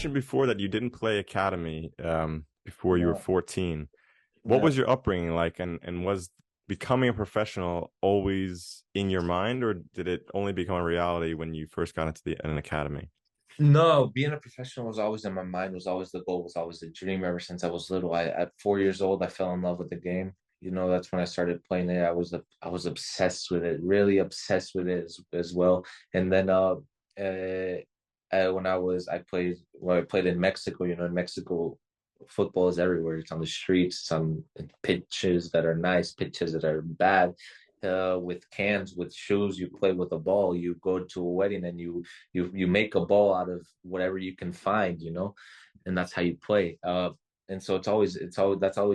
mentioned before that you didn't play academy before you were No, 14. What was no, your upbringing like, and was becoming a professional always in your mind, or did it only become a reality when you first got into an academy? no. Being a professional was always in my mind. Was always the goal. Was always the dream. Ever since I was little, at 4 years old, I fell in love with the game. That's when I started playing it. I was obsessed with it. Really obsessed with it as well. And then when I played in Mexico. In Mexico, football is everywhere. It's on the streets. It's on pitches that are nice, pitches that are bad. With cans, with shoes, you play with a ball. You go to a wedding and you make a ball out of whatever you can find, and that's how you play. And so that's how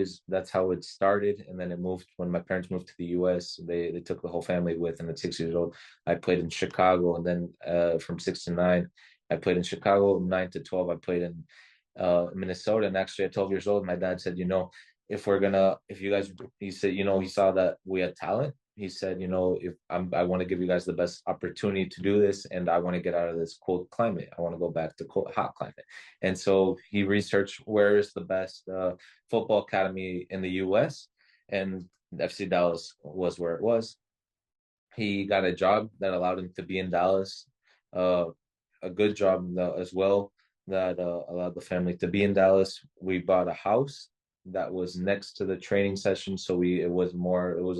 it started. And then it moved when my parents moved to the US. They took the whole family with, and at 6 years old, I played in Chicago, and then from 6 to 9, I played in Chicago. 9 to 12, I played in Minnesota. And actually, at 12 years old, my dad said, if you guys, he said, he saw that we had talent. He said, if I want to give you guys the best opportunity to do this, and I want to get out of this cold climate. I want to go back to hot climate. And so he researched where is the best football academy in the U.S., and FC Dallas was where it was. He got a job that allowed him to be in Dallas, uh, a good job as well that allowed the family to be in Dallas. We bought a house that was next to the training session, so it was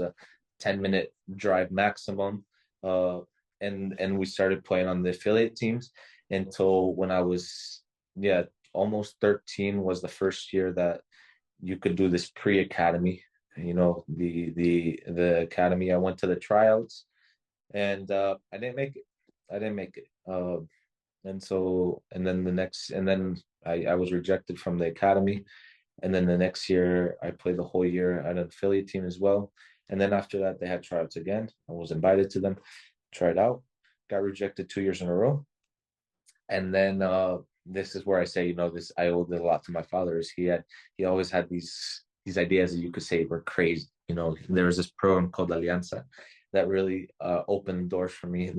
a 10-minute drive maximum. Uh, and we started playing on the affiliate teams until when I was, yeah, almost 13 was the first year that you could do this pre-academy. The academy. I went to the tryouts, and I didn't make it. I didn't make it. And then I was rejected from the academy. And then the next year, I played the whole year at an affiliate team as well. And then after that, they had tryouts again. I was invited to them, tried out, got rejected 2 years in a row. And then this is where I say, this I owed it a lot to my father. Is he always had these ideas that you could say were crazy. There was this program called Alianza that really opened doors for me.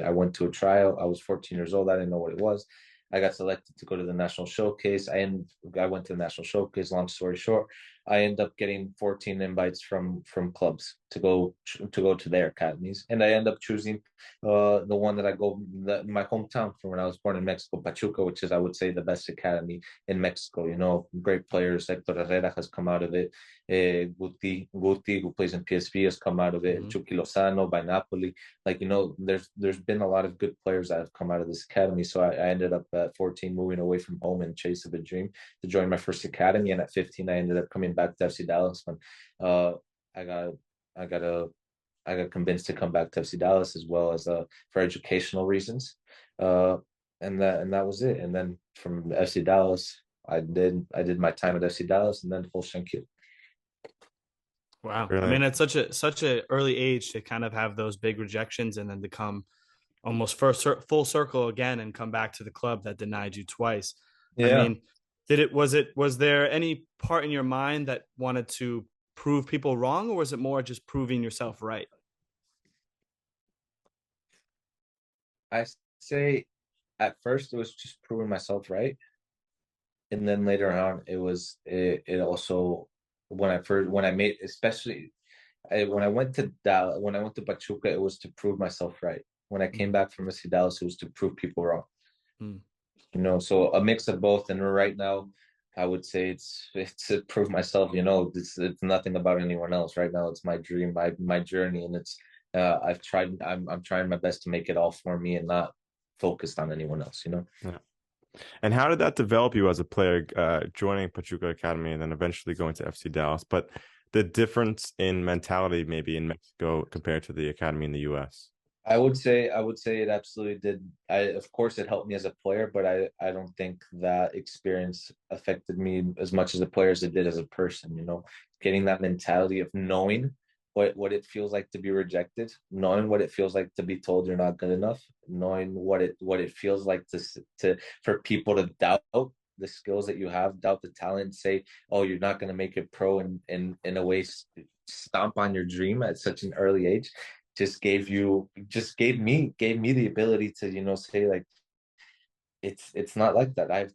I went to a trial. I was 14 years old. I didn't know what it was. I got selected to go to the national showcase. I went to the national showcase. Long story short, I ended up getting 14 invites from clubs to go to their academies, and I end up choosing the one my hometown from when I was born in Mexico, Pachuca, which is, I would say, the best academy in Mexico. Great players. Hector Herrera has come out of it. Guti, who plays in PSV, has come out of it. Hmm. Chucky Lozano by Napoli. There's been a lot of good players that have come out of this academy. So I ended up at 14 moving away from home in chase of a dream to join my first academy. And at 15, I ended up coming back to FC Dallas when I got I got a I got convinced to come back to FC Dallas as well as for educational reasons. Uh, and that was it. And then from FC Dallas, I did my time at FC Dallas and then Holstein Kiel. Wow. I Yeah. mean, at such a early age to kind of have those big rejections and then to come almost full circle again and come back to the club that denied you twice. I Yeah. mean, was there any part in your mind that wanted to prove people wrong, or was it more just proving yourself right? I say at first it was just proving myself right, and then later on it also when I made especially when I went to Dallas, when I went to Pachuca, it was to prove myself right. When I came Mm, back from FC Dallas, it was to prove people wrong. mm. So a mix of both. And right now, I would say it's to prove myself. It's nothing about anyone else. Right now, it's my dream, my journey, and it's I'm trying my best to make it all for me and not focused on anyone else. Yeah. And how did that develop you as a player, joining Pachuca Academy and then eventually going to FC Dallas? But the difference in mentality maybe in Mexico compared to the academy in the US. I would say it absolutely did. Of course it helped me as a player, but I don't think that experience affected me as much as a player as it did as a person, getting that mentality of knowing what it feels like to be rejected, knowing what it feels like to be told you're not good enough, knowing what it feels like to for people to doubt the skills that you have, doubt the talent, say, oh, you're not going to make it pro, and in a way stomp on your dream at such an early age just gave me the ability to say, like, it's not like that. I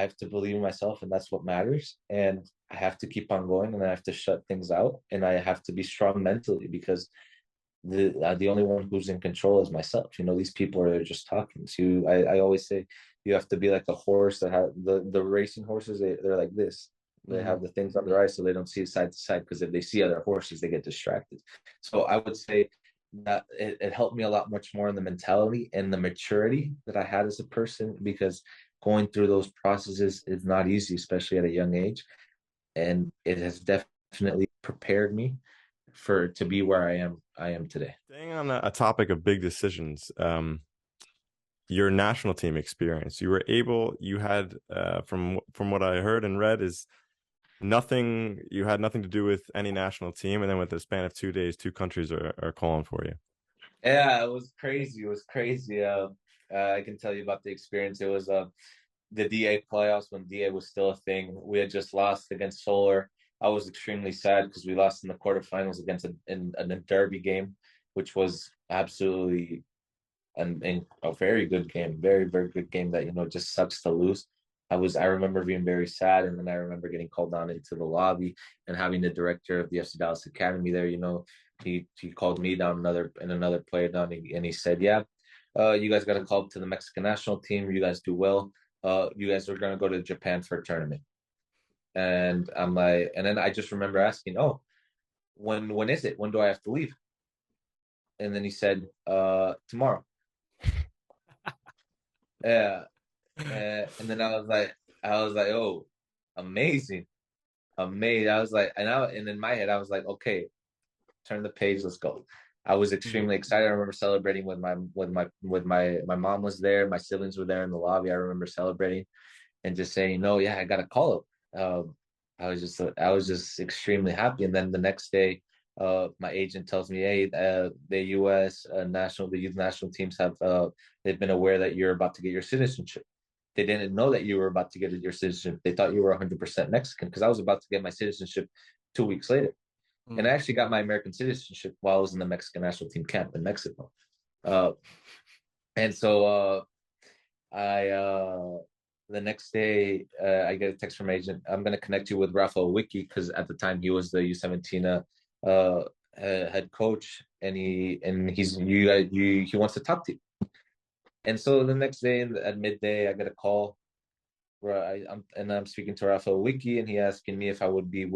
have to believe in myself, and that's what matters. And I have to keep on going, and I have to shut things out, and I have to be strong mentally because the only one who's in control is myself. You know, these people are just talking to you. I always say you have to be like a horse that have the racing horses. They're like this. They Mm-hmm. have the things on their eyes so they don't see side to side, because if they see other horses, they get distracted. So I would say that it helped me a lot much more in the mentality and the maturity that I had as a person, because going through those processes is not easy, especially at a young age. And it has definitely prepared me for to be where I am today. Staying on a topic of big decisions, your national team experience, you had from what I heard and read is you had nothing to do with any national team, and then with the span of 2 days, two countries are calling for you. Yeah, it was crazy. It was crazy. I can tell you about the experience. It was the DA playoffs when DA was still a thing. We had just lost against Solar. I was extremely sad because we lost in the quarterfinals against in a derby game, which was absolutely a very good game, very, very good game that, you know, just sucks to lose. I remember being very sad, and then I remember getting called down into the lobby and having the director of the FC Dallas Academy there, you know, he called me down another player down, and he said, yeah, you guys got to call up to the Mexican national team. You guys do well. You guys are gonna go to Japan for a tournament. And I'm like, and then I just remember asking, oh, when is it? When do I have to leave? And then he said, tomorrow. Yeah. And then I was like, oh, amazing, amazing. I was like, and in my head, I was like, okay, turn the page, let's go. I was extremely excited. I remember celebrating my mom was there, my siblings were there in the lobby. I remember celebrating and just saying, no, yeah, I got a call up. I was just extremely happy. And then the next day, my agent tells me, hey, the U.S. The youth national teams have they've been aware that you're about to get your citizenship. They didn't know that you were about to get your citizenship. They thought you were 100% Mexican, because I was about to get my citizenship 2 weeks later. And I actually got my American citizenship while I was in the Mexican national team camp in Mexico. Uh, and so I the next day I get a text from my agent. I'm going to connect you with Rafael Wiki, because at the time he was the U17 head coach, and he wants to talk to you. And so the next day at midday, I get a call where I'm speaking to Rafael Wiki, and he asking me if I would be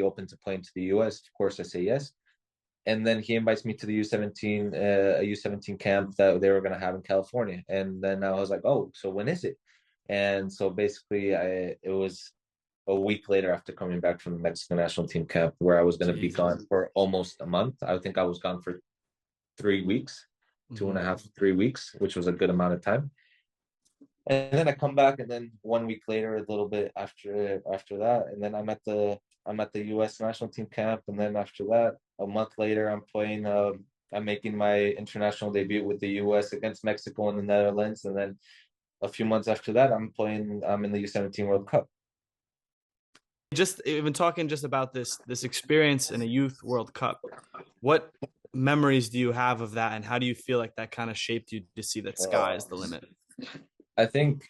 open to playing to the US. Of course, I say yes. And then he invites me to the U17 a U17 camp that they were going to have in California. And then I was like, oh, so when is it? And so basically, it was a week later after coming back from the Mexican national team camp, where I was going to be gone for almost a month. I think I was gone for 3 weeks, 2.5, 3 weeks, which was a good amount of time. And then I come back, and then 1 week later, a little bit after that, and then I'm at the U.S. national team camp, and then after that, a month later, I'm playing. I'm making my international debut with the U.S. against Mexico and the Netherlands, and then a few months after that, I'm in the U17 World Cup. Just even talking just about this experience in a youth World Cup, what memories do you have of that, and how do you feel like that kind of shaped you to see that sky is the limit? I think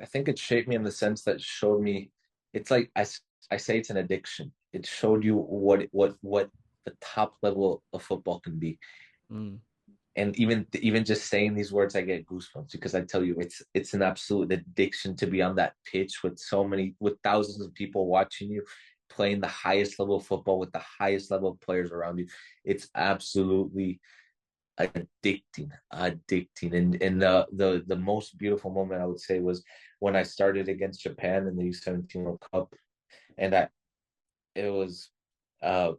it shaped me in the sense that showed me, it's like I say it's an addiction. It showed you what the top level of football can be. And even just saying these words, I get goosebumps, because I tell you, it's an absolute addiction to be on that pitch with thousands of people watching you, playing the highest level of football with the highest level of players around you. It's absolutely addicting. And the most beautiful moment, I would say, was when I started against Japan in the U17 World Cup, and it was I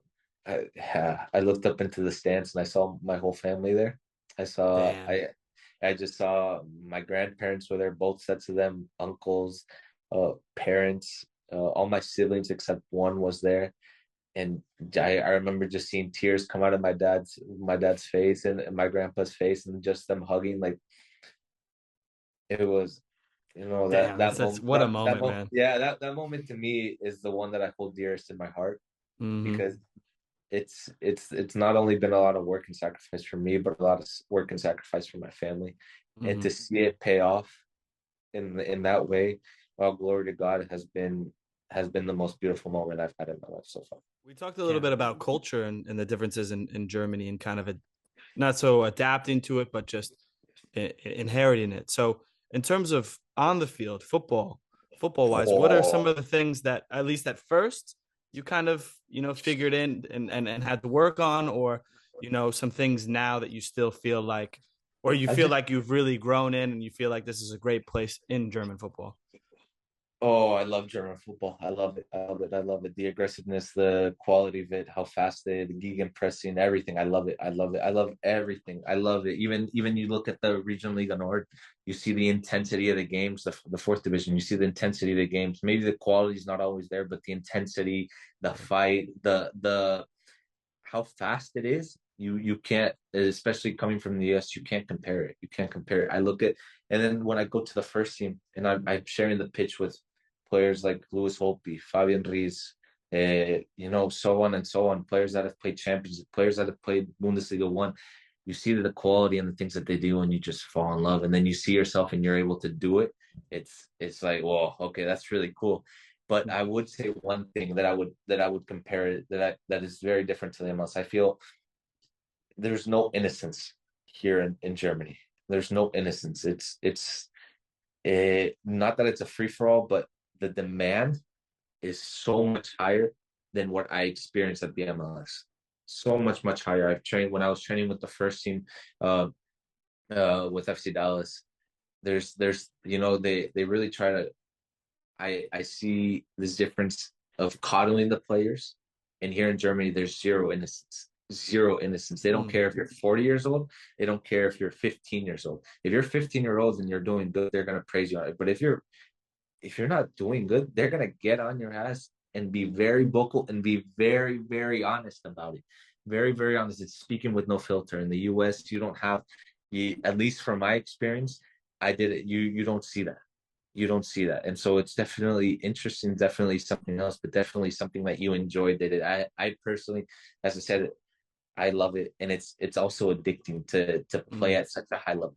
looked up into the stands, and I saw my whole family there. I just saw my grandparents were there, both sets of them, uncles, parents, all my siblings except one was there. And I remember just seeing tears come out of my dad's face and my grandpa's face, and just them hugging. Like, it was, you know, that's what a moment, man. Yeah, that moment to me is the one that I hold dearest in my heart, because it's not only been a lot of work and sacrifice for me, but a lot of work and sacrifice for my family. And to see it pay off in that way, all glory to God, has been the most beautiful moment I've had in my life so far. We talked a little bit about culture and the differences in Germany and kind of not so adapting to it, but just inheriting it. So in terms of on the field, football wise, what are some of the things that, at least at first, you kind of, figured in and had to work on, or, some things now that you still feel like, or you feel like you've really grown in and you feel like this is a great place in German football? Oh, I love German football. I love it. I love it. I love it. The aggressiveness, the quality of it, how fast the gegenpressing, everything. I love it. I love it. I love everything. I love it. Even you look at the Regionalliga Nord, you see the intensity of the games, the fourth division. You see the intensity of the games. Maybe the quality is not always there, but the intensity, the fight, the how fast it is. You can't, especially coming from the US, you can't compare it. You can't compare it. I look at, and then when I go to the first team and I'm sharing the pitch with players like Louis Holtby, Fabian Rees, so on and so on, players that have played Champions, players that have played Bundesliga 1, you see the quality and the things that they do and you just fall in love. And then you see yourself and you're able to do it. It's like, whoa, okay, that's really cool. But I would say one thing that I would compare it, that is very different to the MLS. I feel there's no innocence here in Germany. There's no innocence. It's not that it's a free for all, but the demand is so much higher than what I experienced at the MLS. So much higher. I've trained when I was training with the first team, with FC Dallas. There's they really try to. I see this difference of coddling the players, and here in Germany, there's zero innocence. Zero innocence. They don't care if you're 40 years old. They don't care if you're 15 years old. If you're 15-year-olds and you're doing good, they're gonna praise you on it. But if you're not doing good, they're gonna get on your ass and be very vocal and be very, very honest about it. Very, very honest. It's speaking with no filter. In the US, you don't have, at least from my experience, I did it. You don't see that. You don't see that. And so it's definitely interesting, definitely something else, but definitely something that you enjoyed. Did it. I personally, as I said, I love it, and it's also addicting to play at such a high level.